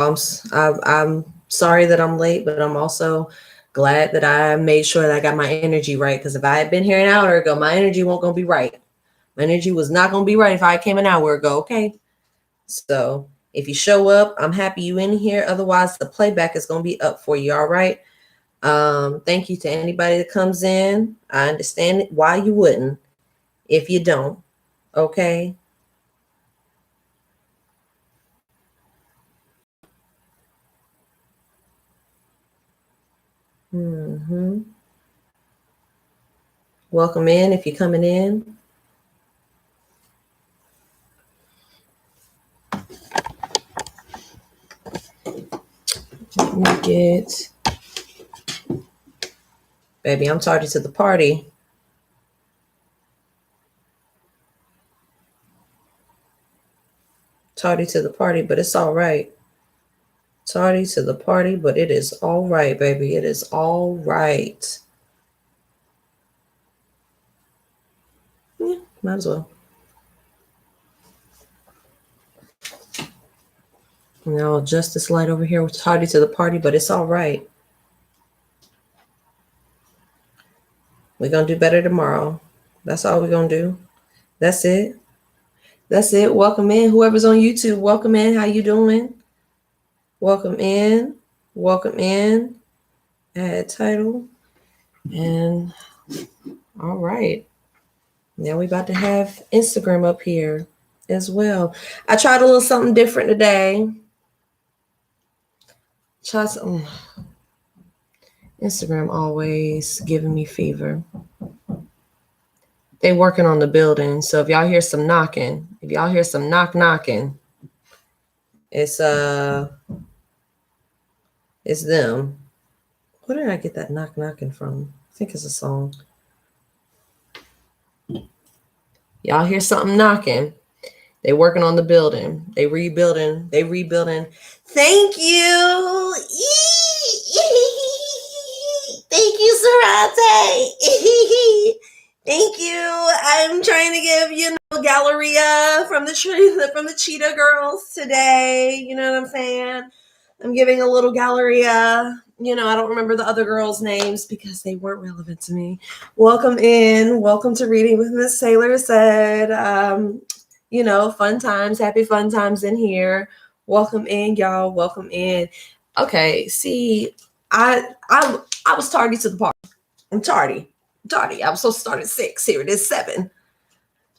I'm sorry that I'm late, but I'm also glad that I made sure that I got my energy right. Because if I had been here an hour ago, my energy won't gonna be right. My energy was not gonna be right if I came an hour ago. Okay, so if you show up, I'm happy you in here. Otherwise, the playback is gonna be up for you. All right. Thank you to anybody that comes in. I understand why you wouldn't if you don't. Okay. Mm-hmm. Welcome in if you're coming in. Let me get, baby, I'm tardy to the party. Tardy to the party, but it's all right. Tardy to the party, but it is all right, baby. It is all right. Yeah, might as well. Now adjust this light over here with tardy to the party, but it's all right. We're gonna do better tomorrow. That's all we're gonna do. That's it. That's it. Welcome in. Whoever's on YouTube, welcome in. How you doing? Welcome in. Welcome in. Add title. And all right. Now we about to have Instagram up here as well. I tried a little something different today. Try something. Instagram always giving me fever. They working on the building. So if y'all hear some knocking, knocking, it's them. Where did I get that knocking from? I think it's a song. Y'all hear something knocking. They working on the building. They rebuilding. Thank you. Thank you, Sarate. Thank you. I'm trying to give Galleria from the Cheetah Girls today. You know what I'm saying? I'm giving a little Galleria. I don't remember the other girls' names because they weren't relevant to me. Welcome in. Welcome to Reading with MissTaylorSaid. Fun times, happy fun times in here. Welcome in, y'all. Welcome in. Okay, see, I was tardy to the party. I'm tardy. I was supposed to start at 6. Here it is 7.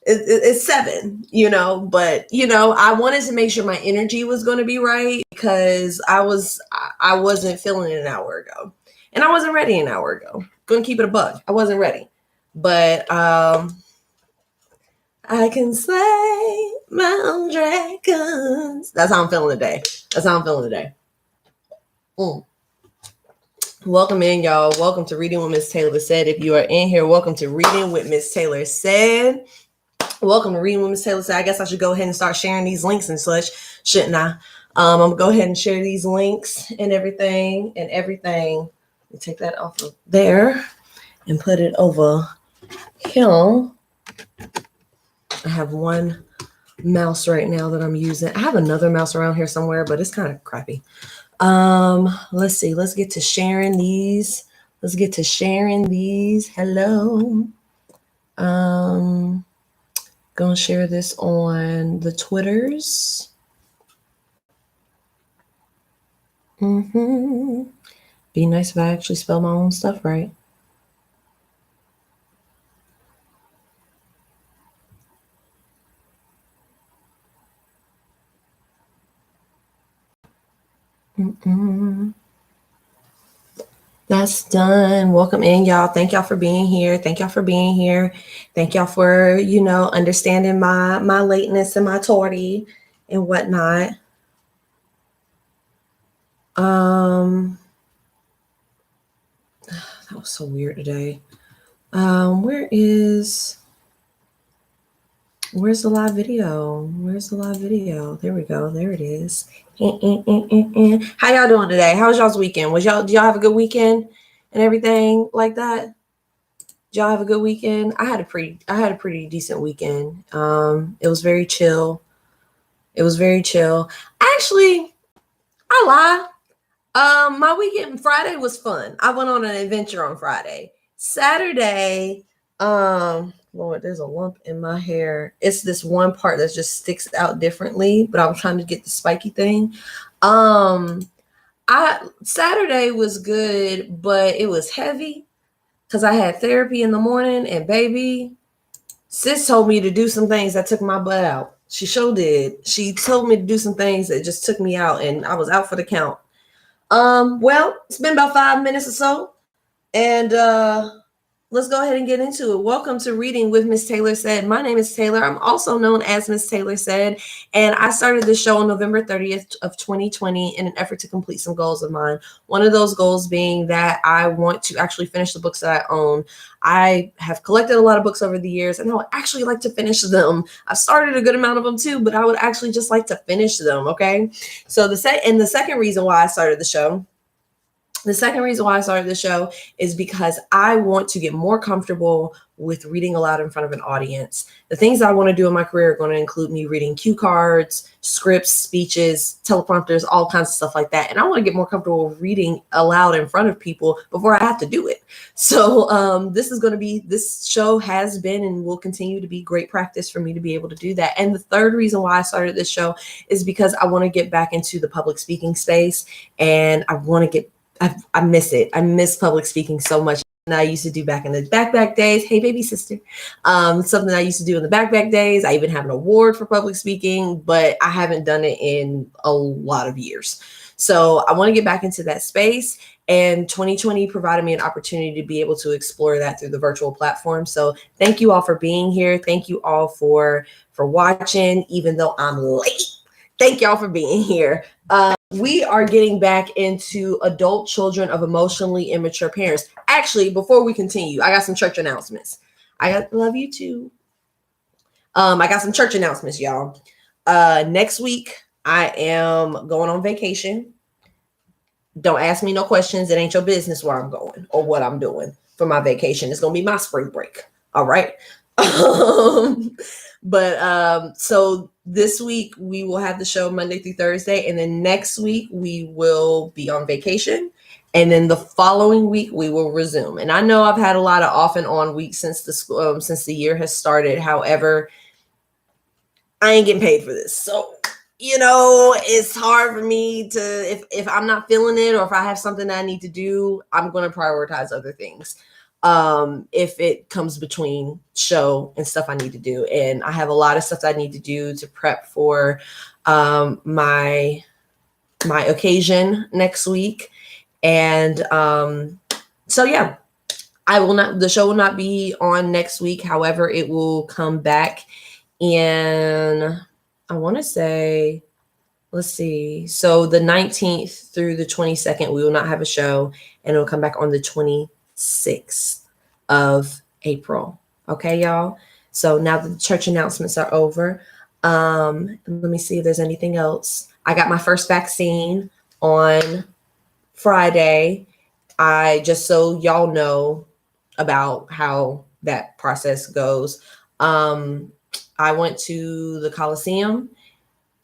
It's 7, but I wanted to make sure my energy was going to be right because I wasn't feeling it an hour ago, and I wasn't ready an hour ago. Gonna keep it a buck. I wasn't ready, but I can slay my own dragons. That's how I'm feeling today. Welcome in, y'all. Welcome to Reading with MissTaylorSaid. If you are in here, welcome to Reading with MissTaylorSaid. Welcome to Reading with MissTaylorSaid. I guess I should go ahead and start sharing these links and such, shouldn't I? I'm gonna go ahead and share these links and everything. Take that off of there and put it over here. I have one mouse right now that I'm using. I have another mouse around here somewhere, but it's kind of crappy. Let's see. Let's get to sharing these. Hello. Gonna share this on the Twitters. Be nice if I actually spell my own stuff right. That's done. Welcome in, y'all. Thank y'all for being here. Thank y'all for understanding my lateness and my tardy and whatnot. That was so weird today. Where's the live video? There we go. There it is. How y'all doing today? How was y'all's weekend? Did y'all have a good weekend and everything like that? Did y'all have a good weekend? I had a pretty decent weekend. It was very chill. Actually, I lie. My weekend Friday was fun. I went on an adventure on Friday. Saturday, Lord, there's a lump in my hair. It's this one part that just sticks out differently, but I'm trying to get the spiky thing. I Saturday was good, but it was heavy because I had therapy in the morning, and baby, sis told me to do some things that took my butt out. She sure did. She told me to do some things that just took me out, and I was out for the count. Well, it's been about 5 minutes or so, and let's go ahead and get into it. Welcome to Reading with Miss Taylor Said. My name is Taylor. I'm also known as Miss Taylor Said, and I started this show on November 30th of 2020 in an effort to complete some goals of mine. One of those goals being that I want to actually finish the books that I own. I have collected a lot of books over the years, and I would actually like to finish them. I've started a good amount of them too, but I would actually just like to finish them, okay? So the second reason why I started the show is because I want to get more comfortable with reading aloud in front of an audience. The things I want to do in my career are going to include me reading cue cards, scripts, speeches, teleprompters, all kinds of stuff like that. And I want to get more comfortable reading aloud in front of people before I have to do it. So this show has been and will continue to be great practice for me to be able to do that. And the third reason why I started this show is because I want to get back into the public speaking space, and I miss it. I miss public speaking so much. And I used to do back in the back days. Hey, baby sister. Something I used to do in the back days. I even have an award for public speaking, but I haven't done it in a lot of years. So I want to get back into that space. And 2020 provided me an opportunity to be able to explore that through the virtual platform. So thank you all for being here. Thank you all for watching, even though I'm late. Thank y'all for being here. We are getting back into adult children of emotionally immature parents. Actually, before we continue, I got some church announcements. Love you too. I got some church announcements, y'all. Next week, I am going on vacation. Don't ask me no questions. It ain't your business where I'm going or what I'm doing for my vacation. It's going to be my spring break. All right. So this week we will have the show Monday through Thursday, and then next week we will be on vacation, and then the following week we will resume. And I know I've had a lot of off and on weeks since the year has started. However, I ain't getting paid for this, so it's hard for me to, if I'm not feeling it, or if I have something that I need to do, I'm going to prioritize other things. If it comes between show and stuff I need to do. And I have a lot of stuff that I need to do to prep for my occasion next week. And so yeah, the show will not be on next week. However, it will come back in, I want to say, let's see. So the 19th through the 22nd, we will not have a show, and it'll come back on the 26th of April. Okay, y'all. So now the church announcements are over. Let me see if there's anything else. I got my first vaccine on Friday. Just so y'all know about how that process goes. I went to the Coliseum.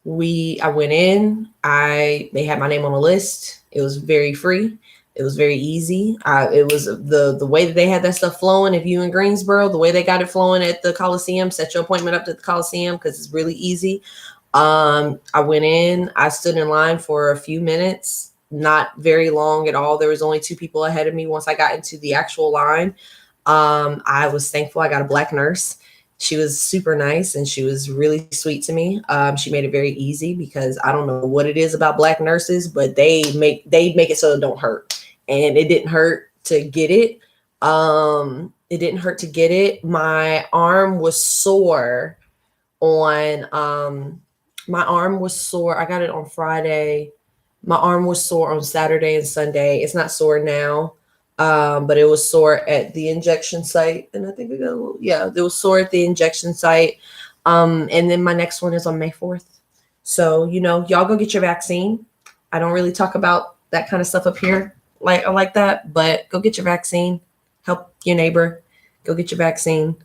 I went in. They had my name on a list. It was very free. It was very easy. It was the way that they had that stuff flowing. If you in Greensboro, the way they got it flowing at the Coliseum, set your appointment up to the Coliseum because it's really easy. I went in. I stood in line for a few minutes, not very long at all. There was only 2 people ahead of me once I got into the actual line. I was thankful I got a Black nurse. She was super nice, and she was really sweet to me. She made it very easy because I don't know what it is about Black nurses, but they make it so it don't hurt. And it didn't hurt to get it. It didn't hurt to get it. My arm was sore I got it on Friday. My arm was sore on Saturday and Sunday. It's not sore now. But it was sore at the injection site. And I think it was sore at the injection site. And then my next one is on May 4th. So, y'all go get your vaccine. I don't really talk about that kind of stuff up here like that, but go get your vaccine. Help your neighbor. Go get your vaccine.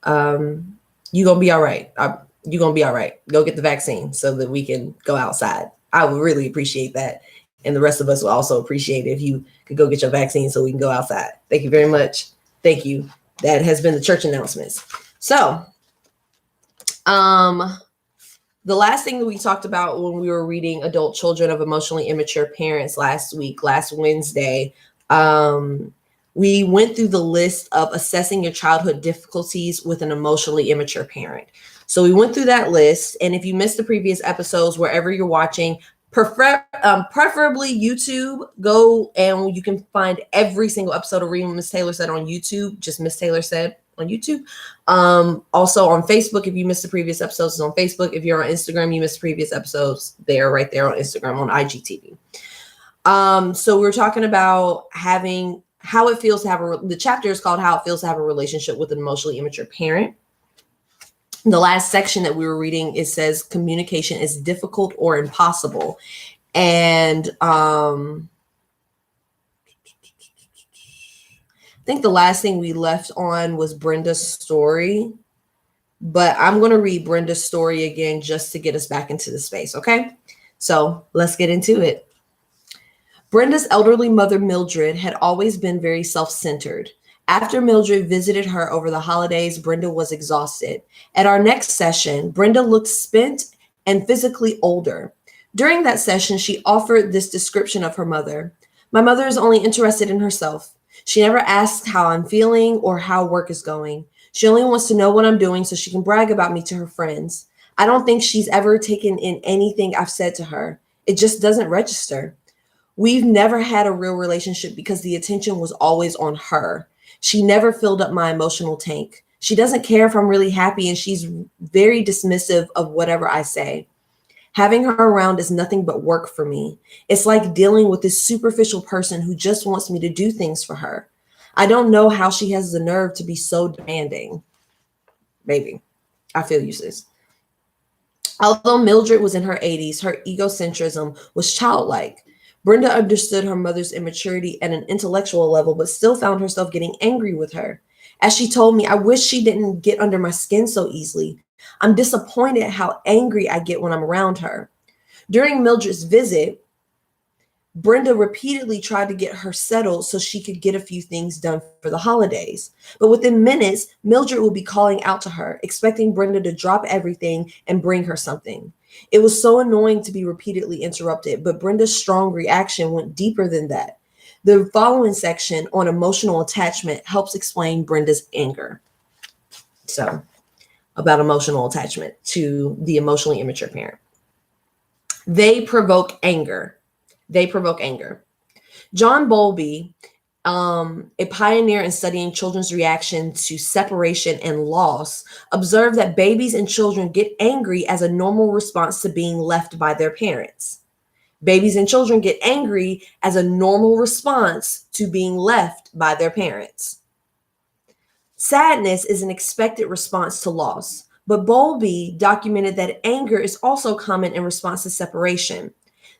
You're going to be all right. You're going to be all right. Go get the vaccine so that we can go outside. I would really appreciate that. And the rest of us will also appreciate it if you could go get your vaccine so we can go outside. Thank you very much. Thank you. That has been the church announcements. So, the last thing that we talked about when we were reading Adult Children of Emotionally Immature Parents last Wednesday, we went through the list of assessing your childhood difficulties with an emotionally immature parent. So we went through that list. And if you missed the previous episodes, wherever you're watching, preferably YouTube, go and you can find every single episode of Read What Miss Taylor Said on YouTube, just Miss Taylor Said on YouTube. Also on Facebook, if you missed the previous episodes, it's on Facebook. If you're on Instagram, you missed previous episodes, they're right there on Instagram on IGTV. So we're talking about how it feels to have the chapter is called How It Feels to Have a Relationship with an Emotionally Immature Parent. The last section that we were reading, it says communication is difficult or impossible. And I think the last thing we left on was Brenda's story, but I'm going to read Brenda's story again just to get us back into the space. Okay. So let's get into it. Brenda's elderly mother, Mildred, had always been very self-centered. After Mildred visited her over the holidays, Brenda was exhausted. At our next session, Brenda looked spent and physically older. During that session, she offered this description of her mother. My mother is only interested in herself. She never asks how I'm feeling or how work is going. She only wants to know what I'm doing so she can brag about me to her friends. I don't think she's ever taken in anything I've said to her. It just doesn't register. We've never had a real relationship because the attention was always on her. She never filled up my emotional tank. She doesn't care if I'm really happy, and she's very dismissive of whatever I say. Having her around is nothing but work for me. It's like dealing with this superficial person who just wants me to do things for her. I don't know how she has the nerve to be so demanding. Baby, I feel useless. Although Mildred was in her 80s, her egocentrism was childlike. Brenda understood her mother's immaturity at an intellectual level, but still found herself getting angry with her. As she told me, I wish she didn't get under my skin so easily. I'm disappointed how angry I get when I'm around her. During Mildred's visit, Brenda repeatedly tried to get her settled so she could get a few things done for the holidays. But within minutes, Mildred would be calling out to her, expecting Brenda to drop everything and bring her something. It was so annoying to be repeatedly interrupted, but Brenda's strong reaction went deeper than that. The following section on emotional attachment helps explain Brenda's anger. So, about emotional attachment to the emotionally immature parent. They provoke anger. John Bowlby, a pioneer in studying children's reaction to separation and loss, observed that babies and children get angry as a normal response to being left by their parents. Babies and children get angry as a normal response to being left by their parents. Sadness is an expected response to loss, but Bowlby documented that anger is also common in response to separation.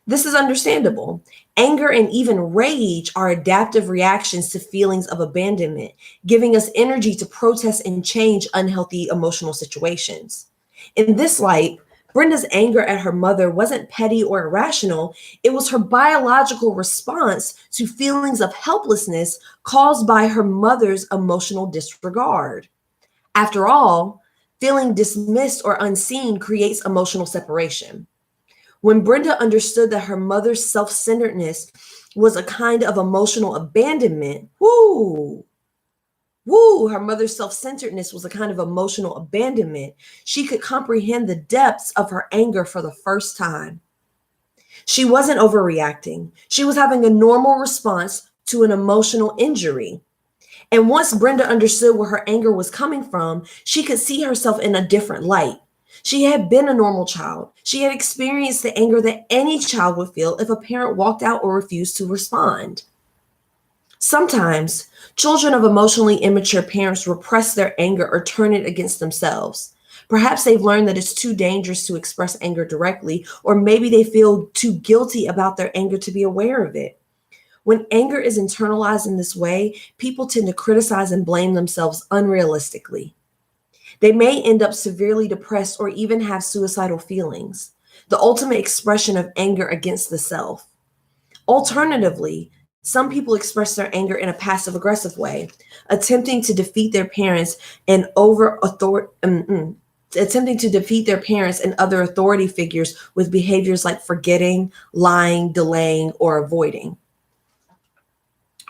This is understandable. Anger and even rage are adaptive reactions to feelings of abandonment, giving us energy to protest and change unhealthy emotional situations. In this light, Brenda's anger at her mother wasn't petty or irrational. It was her biological response to feelings of helplessness caused by her mother's emotional disregard. After all, feeling dismissed or unseen creates emotional separation. When Brenda understood that her mother's self-centeredness was a kind of emotional abandonment, her mother's self-centeredness was a kind of emotional abandonment, she could comprehend the depths of her anger for the first time. She wasn't overreacting. She was having a normal response to an emotional injury. And once Brenda understood where her anger was coming from, she could see herself in a different light. She had been a normal child. She had experienced the anger that any child would feel if a parent walked out or refused to respond. Sometimes, children of emotionally immature parents repress their anger or turn it against themselves. Perhaps they've learned that it's too dangerous to express anger directly, or maybe they feel too guilty about their anger to be aware of it. When anger is internalized in this way, people tend to criticize and blame themselves unrealistically. They may end up severely depressed or even have suicidal feelings, the ultimate expression of anger against the self. Alternatively, some people express their anger in a passive aggressive way, attempting to defeat their parents and attempting to defeat their parents and other authority figures with behaviors like forgetting, lying, delaying, or avoiding.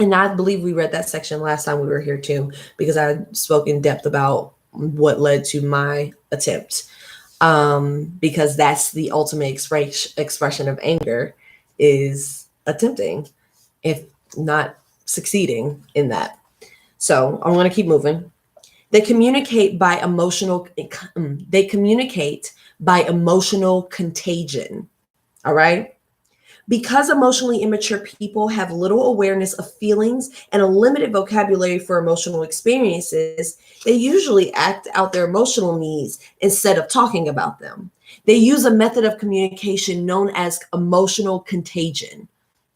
And I believe we read that section last time we were here too, because I spoke in depth about what led to my attempt. Because that's the ultimate expression of anger, is attempting, if not succeeding in that. So I'm going to keep moving. They communicate by emotional contagion. All right. Because emotionally immature people have little awareness of feelings and a limited vocabulary for emotional experiences, they usually act out their emotional needs instead of talking about them. They use a method of communication known as emotional contagion,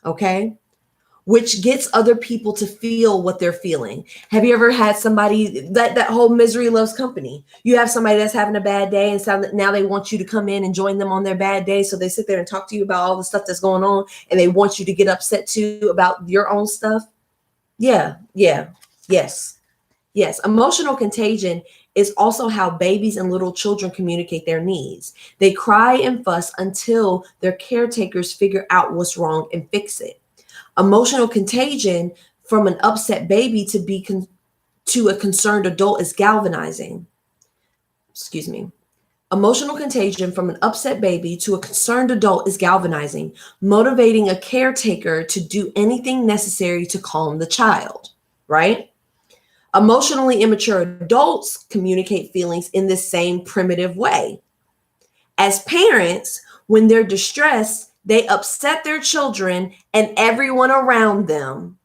okay? Which gets other people to feel what they're feeling. Have you ever had somebody, that whole misery loves company? You have somebody that's having a bad day, and now they want you to come in and join them on their bad day. So they sit there and talk to you about all the stuff that's going on, and they want you to get upset too about your own stuff. Yes. Emotional contagion is also how babies and little children communicate their needs. They cry and fuss until their caretakers figure out what's wrong and fix it. Emotional contagion from an upset baby to a concerned adult is galvanizing. Emotional contagion from an upset baby to a concerned adult is galvanizing, motivating a caretaker to do anything necessary to calm the child, right? Emotionally immature adults communicate feelings in this same primitive way. As parents, when they're distressed, they upset their children and everyone around them.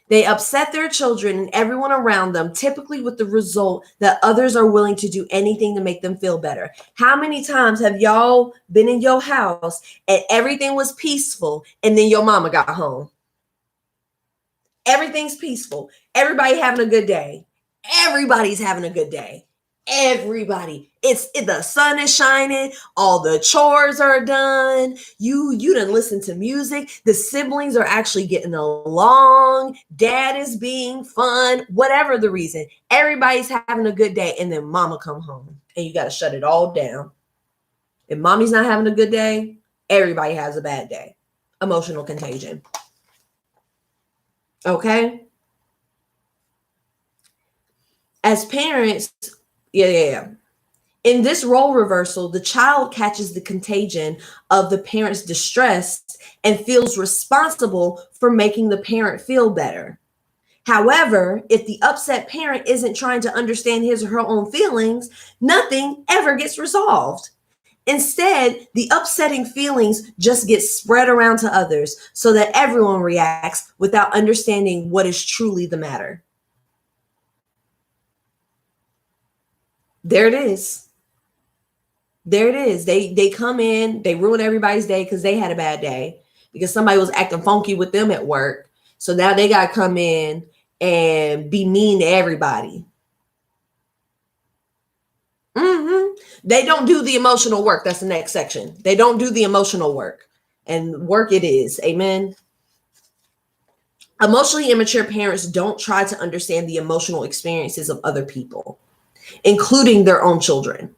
Typically with the result that others are willing to do anything to make them feel better. How many times have y'all been in your house and everything was peaceful and then your mama got home? Everything's peaceful. Everybody having a good day. Everybody's having a good day. Everybody. The sun is shining. All the chores are done. You done listen to music. The siblings are actually getting along. Dad is being fun. Whatever the reason, everybody's having a good day. And then mama come home and you got to shut it all down. If mommy's not having a good day, everybody has a bad day. Emotional contagion. Okay. As parents, in this role reversal, the child catches the contagion of the parent's distress and feels responsible for making the parent feel better. However, if the upset parent isn't trying to understand his or her own feelings, nothing ever gets resolved. Instead, the upsetting feelings just get spread around to others so that everyone reacts without understanding what is truly the matter. There it is. They come in, they ruin everybody's day because they had a bad day, because somebody was acting funky with them at work. So now they got to come in and be mean to everybody. They don't do the emotional work. That's the next section. They don't do the emotional work, and work it is. Amen. Emotionally immature parents don't try to understand the emotional experiences of other people, including their own children.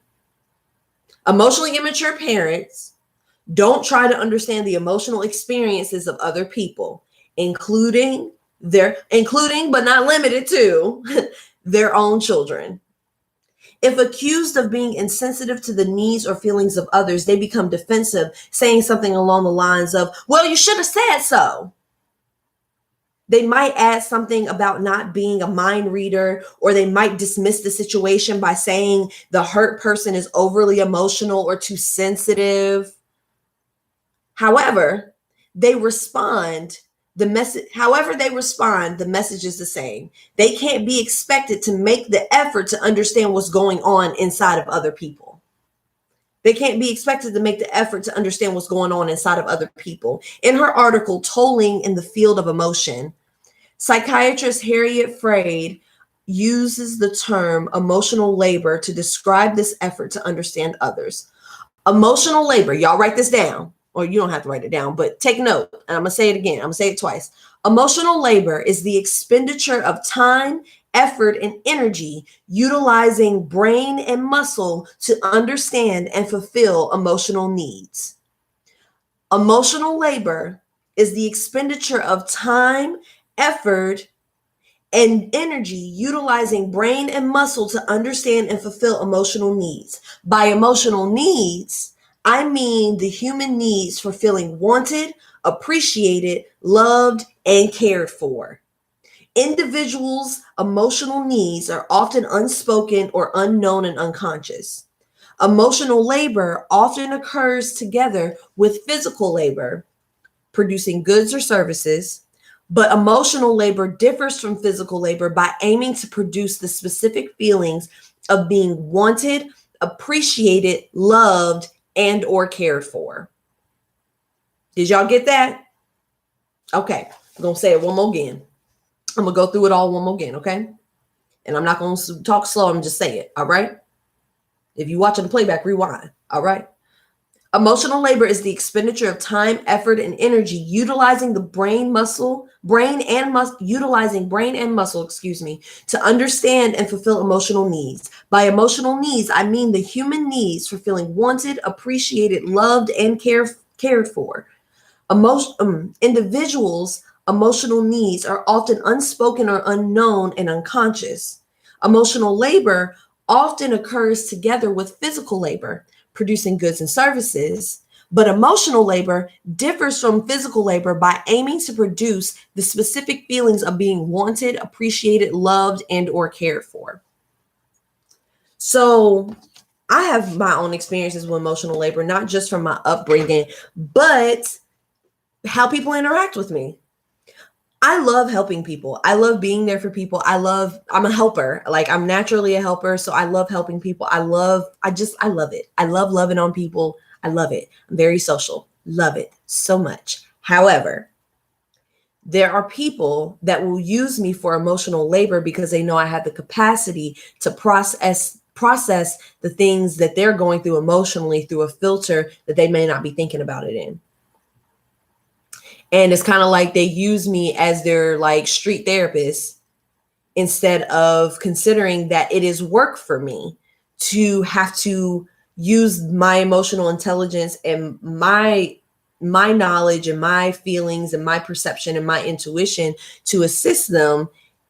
Emotionally immature parents don't try to understand the emotional experiences of other people, including but not limited to their own children. If accused of being insensitive to the needs or feelings of others, they become defensive, saying something along the lines of, well, you should have said so. They might add something about not being a mind reader, or they might dismiss the situation by saying the hurt person is overly emotional or too sensitive. However they respond, the message is the same. They can't be expected to make the effort to understand what's going on inside of other people. In her article, Tolling in the Field of Emotion, psychiatrist Harriet Freyd uses the term emotional labor to describe this effort to understand others. Emotional labor, y'all write this down. or you don't have to write it down, but take note. And I'm going to say it again. I'm going to say it twice. Emotional labor is the expenditure of time, effort, and energy utilizing brain and muscle to understand and fulfill emotional needs. Emotional labor is the expenditure of time, effort, and energy utilizing brain and muscle to understand and fulfill emotional needs. By emotional needs, I mean the human needs for feeling wanted, appreciated, loved, and cared for. Individuals' emotional needs are often unspoken or unknown and unconscious. Emotional labor often occurs together with physical labor, producing goods or services, but emotional labor differs from physical labor by aiming to produce the specific feelings of being wanted, appreciated, loved, and or cared for. Did y'all get that? Okay, I'm going to say it one more again. I'm going to go through it all one more again, okay? And I'm not going to talk slow. I'm just say it, all right? If you're watching the playback, rewind, all right? Emotional labor is the expenditure of time, effort, and energy utilizing the brain and muscle, to understand and fulfill emotional needs. By emotional needs, I mean the human needs for feeling wanted, appreciated, loved, and cared for. Individuals' emotional needs are often unspoken or unknown and unconscious. Emotional labor often occurs together with physical labor, producing goods and services, but emotional labor differs from physical labor by aiming to produce the specific feelings of being wanted, appreciated, loved, and or cared for. So I have my own experiences with emotional labor, not just from my upbringing, but how people interact with me. I love helping people. I love being there for people. I'm a helper. Like, I'm naturally a helper. So I love helping people. I love it. I love loving on people. I love it. I'm very social. Love it so much. However, there are people that will use me for emotional labor because they know I have the capacity to process the things that they're going through emotionally through a filter that they may not be thinking about it in. And it's kind of like they use me as their like street therapist instead of considering that it is work for me to have to use my emotional intelligence and my knowledge and my feelings and my perception and my intuition to assist them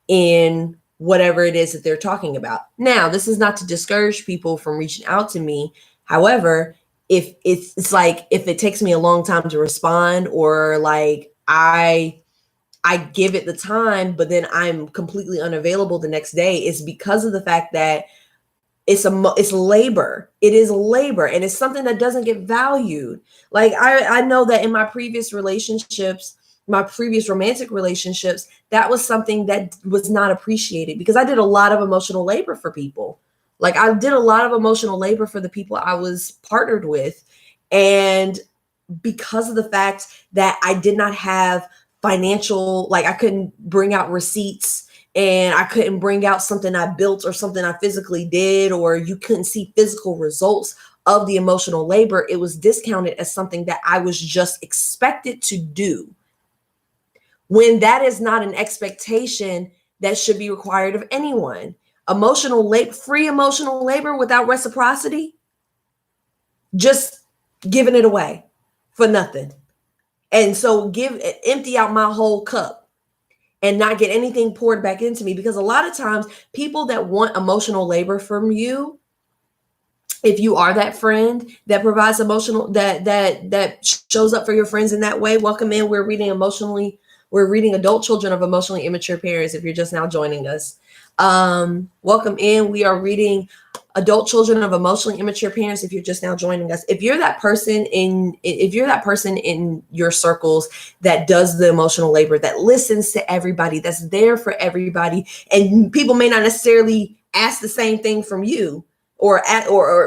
in whatever it is that they're talking about. Now, this is not to discourage people from reaching out to me. However, if it's like, if it takes me a long time to respond, or like I give it the time, but then I'm completely unavailable the next day, it's because of the fact that it's labor. It is labor, and it's something that doesn't get valued. Like I know that in my previous relationships, my previous romantic relationships, that was something that was not appreciated because I did a lot of emotional labor for people. Like, I did a lot of emotional labor for the people I was partnered with. And because of the fact that I did not have financial, like I couldn't bring out receipts and I couldn't bring out something I built or something I physically did, or you couldn't see physical results of the emotional labor, it was discounted as something that I was just expected to do. When that is not an expectation that should be required of anyone. Free emotional labor without reciprocity, just giving it away for nothing. And so empty out my whole cup and not get anything poured back into me, because a lot of times people that want emotional labor from you, if you are that friend that provides emotional, that shows up for your friends in that way, welcome in. We're reading Adult Children of Emotionally Immature Parents. If you're just now joining us, welcome in. We are reading Adult Children of Emotionally Immature Parents. If you're just now joining us, if you're that person in your circles that does the emotional labor, that listens to everybody, that's there for everybody, and people may not necessarily ask the same thing from you or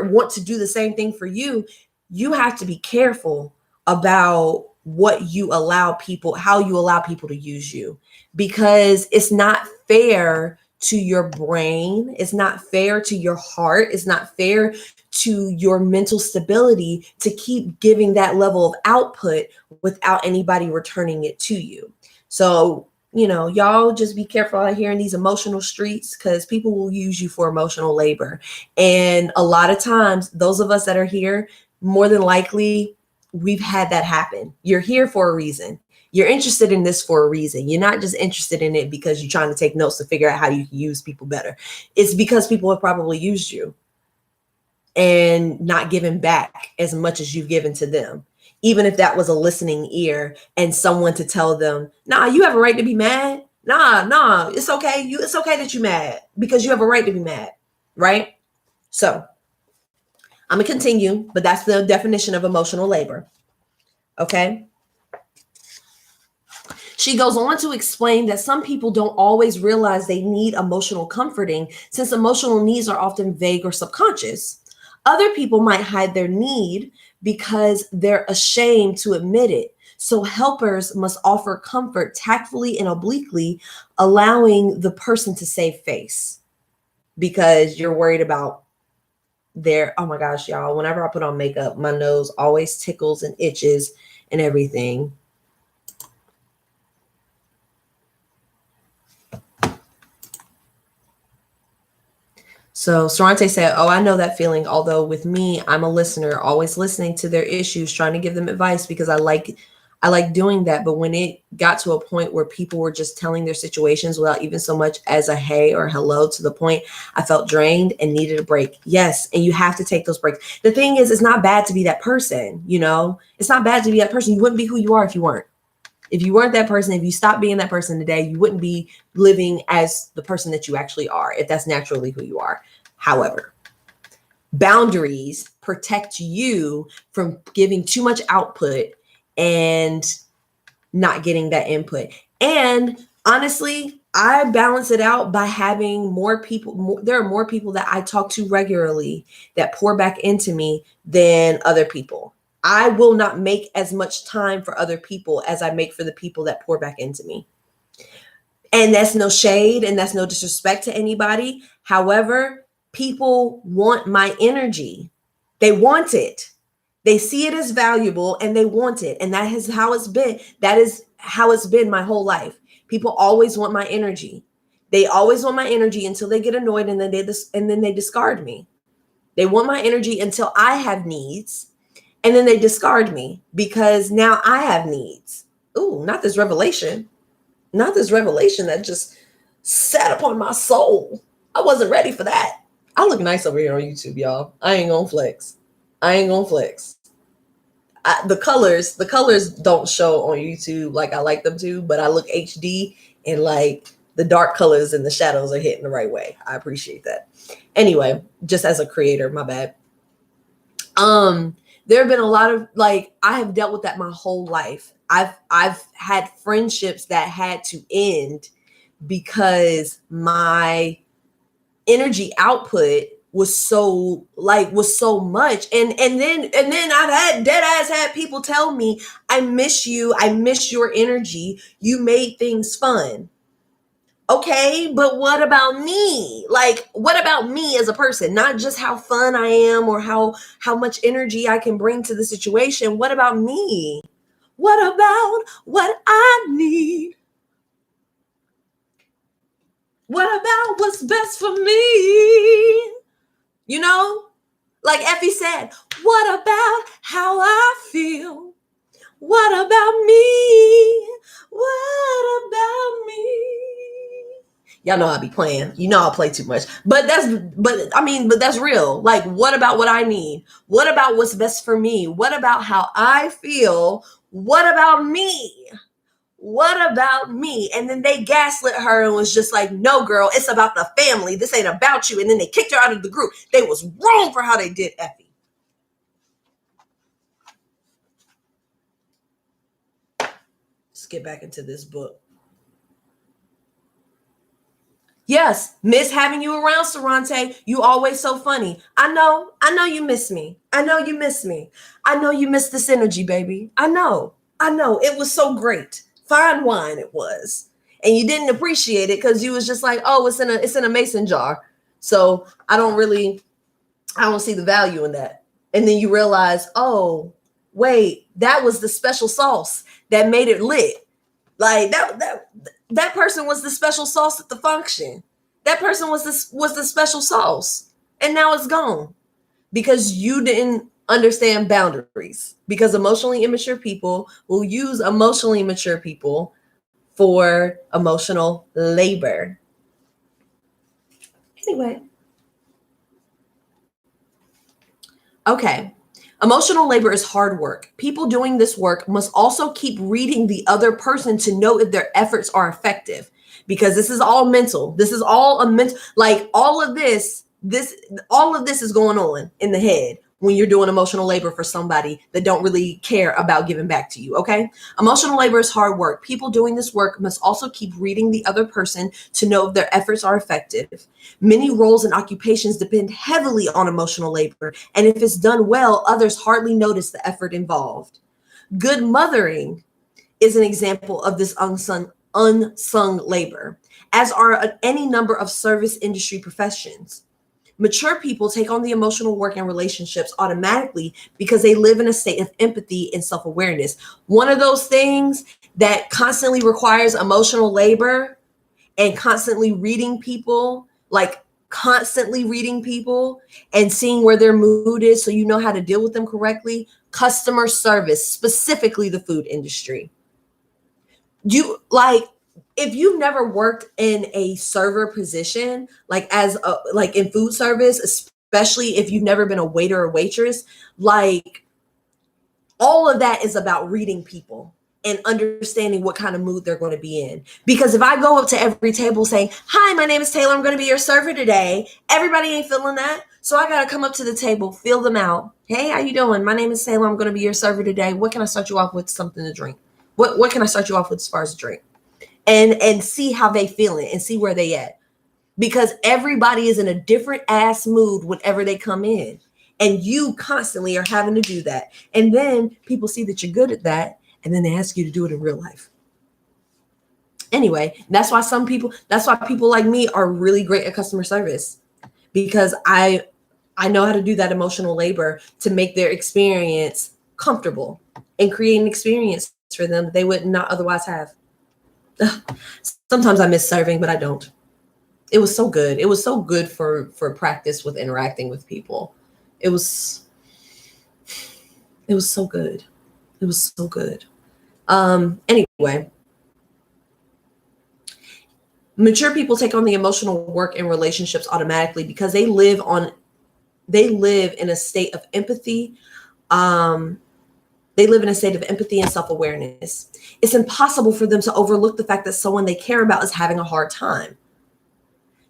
want to do the same thing for you, you have to be careful about how you allow people to use you, because it's not fair to your brain. It's not fair to your heart. It's not fair to your mental stability to keep giving that level of output without anybody returning it to you. So, y'all just be careful out here in these emotional streets, because people will use you for emotional labor. And a lot of times, those of us that are here, more than likely, we've had that happen. You're here for a reason. You're interested in this for a reason. You're not just interested in it because you're trying to take notes to figure out how you can use people better. It's because people have probably used you and not given back as much as you've given to them. Even if that was a listening ear and someone to tell them, nah, you have a right to be mad. Nah, it's okay. It's okay that you're mad because you have a right to be mad, right? So I'm gonna continue, but that's the definition of emotional labor. Okay. She goes on to explain that some people don't always realize they need emotional comforting, since emotional needs are often vague or subconscious. Other people might hide their need because they're ashamed to admit it. So helpers must offer comfort tactfully and obliquely, allowing the person to save face, because you're worried about oh my gosh, y'all, whenever I put on makeup, my nose always tickles and itches and everything. So Sorante said, oh, I know that feeling. Although with me, I'm a listener, always listening to their issues, trying to give them advice because I like doing that. But when it got to a point where people were just telling their situations without even so much as a hey or hello, to the point I felt drained and needed a break. Yes. And you have to take those breaks. The thing is, it's not bad to be that person. It's not bad to be that person. You wouldn't be who you are if you weren't. If you weren't that person, if you stopped being that person today, you wouldn't be living as the person that you actually are, if that's naturally who you are. However, boundaries protect you from giving too much output and not getting that input. And honestly, I balance it out by having more people. There are more people that I talk to regularly that pour back into me than other people. I will not make as much time for other people as I make for the people that pour back into me. And that's no shade and that's no disrespect to anybody. However, people want my energy. They want it. They see it as valuable and they want it. And that is how it's been. That is how it's been my whole life. People always want my energy. They always want my energy until they get annoyed and then they discard me. They want my energy until I have needs. And then they discard me because now I have needs. Ooh, not this revelation. Not this revelation that just sat upon my soul. I wasn't ready for that. I look nice over here on YouTube, y'all. I ain't gonna flex. The colors don't show on YouTube like I like them to, but I look HD and like the dark colors and the shadows are hitting the right way. I appreciate that. Anyway, just as a creator, my bad. There have been a lot of I have dealt with that my whole life. I've had friendships that had to end because my energy output was so much. And then I've had dead ass had people tell me, I miss you. I miss your energy. You made things fun. Okay, but what about me? What about me as a person? Not just how fun I am or how much energy I can bring to the situation. What about me? What about what I need? What about what's best for me? Like Effie said, what about how I feel? What about me? What about me? Y'all know I be playing. I'll play too much. But that's real. What about what I need? What about what's best for me? What about how I feel? What about me? What about me? And then they gaslit her and was just like, no, girl, it's about the family. This ain't about you. And then they kicked her out of the group. They was wrong for how they did Effie. Let's get back into this book. Yes, miss having you around, Sorante. You always so funny. I know you miss me. I know you miss me. I know you miss this energy, baby. I know. It was so great. Fine wine it was. and you didn't appreciate it because you was just like, oh, it's in a mason jar. So I don't see the value in that. And then you realize, oh, wait, that was the special sauce that made it lit. Like that person was the special sauce at the function. That person was the special sauce. And now it's gone because you didn't understand boundaries. Because emotionally immature people will use emotionally mature people for emotional labor. Anyway. Okay. Emotional labor is hard work. People doing this work must also keep reading the other person to know if their efforts are effective, because this is all mental. This is all a mental, like all of this is going on in the head when you're doing emotional labor for somebody that don't really care about giving back to you, okay? Emotional labor is hard work. People doing this work must also keep reading the other person to know if their efforts are effective. Many roles and occupations depend heavily on emotional labor, and if it's done well, others hardly notice the effort involved. Good mothering is an example of this unsung labor, as are any number of service industry professions. Mature people take on the emotional work and relationships automatically because they live in a state of empathy and self-awareness. One of those things that constantly requires emotional labor and constantly reading people, like constantly reading people and seeing where their mood is so you know how to deal with them correctly. Customer service, specifically the food industry. You like, if you've never worked in a server position, like like in food service, especially if you've never been a waiter or waitress, like all of that is about reading people and understanding what kind of mood they're going to be in. Because if I go up to every table saying, hi, my name is Taylor, I'm going to be your server today, everybody ain't feeling that. So I got to come up to the table, feel them out. Hey, how you doing? My name is Taylor, I'm going to be your server today. What can I start you off with? Something to drink. What can I start you off with as far as a drink? And see how they feeling and see where they at. Because everybody is in a different ass mood whenever they come in. And you constantly are having to do that. And then people see that you're good at that. And then they ask you to do it in real life. Anyway, that's why people like me are really great at customer service. Because I know how to do that emotional labor to make their experience comfortable and create an experience for them that they would not otherwise have. Sometimes I miss serving, but I don't. It was so good. It was so good for practice with interacting with people. It was so good. It was so good. Anyway, mature people take on the emotional work and relationships automatically because they live in a state of empathy. They live in a state of empathy and self-awareness. It's impossible for them to overlook the fact that someone they care about is having a hard time.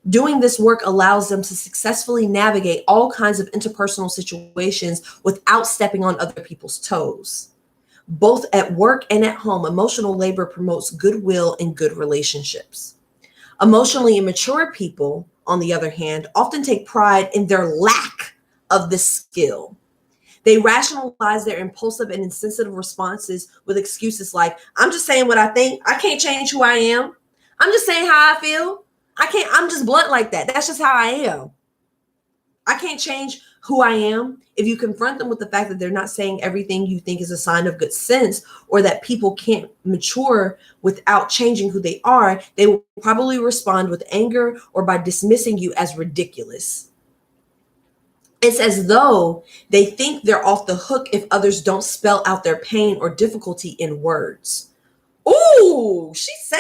Doing this work allows them to successfully navigate all kinds of interpersonal situations without stepping on other people's toes. Both at work and at home, emotional labor promotes goodwill and good relationships. Emotionally immature people, on the other hand, often take pride in their lack of this skill. They rationalize their impulsive and insensitive responses with excuses like, I'm just saying what I think. I can't change who I am. I'm just saying how I feel. I'm just blunt like that. That's just how I am. I can't change who I am. If you confront them with the fact that they're not saying everything you think is a sign of good sense, or that people can't mature without changing who they are, they will probably respond with anger or by dismissing you as ridiculous. It's as though they think they're off the hook if others don't spell out their pain or difficulty in words. Ooh, she said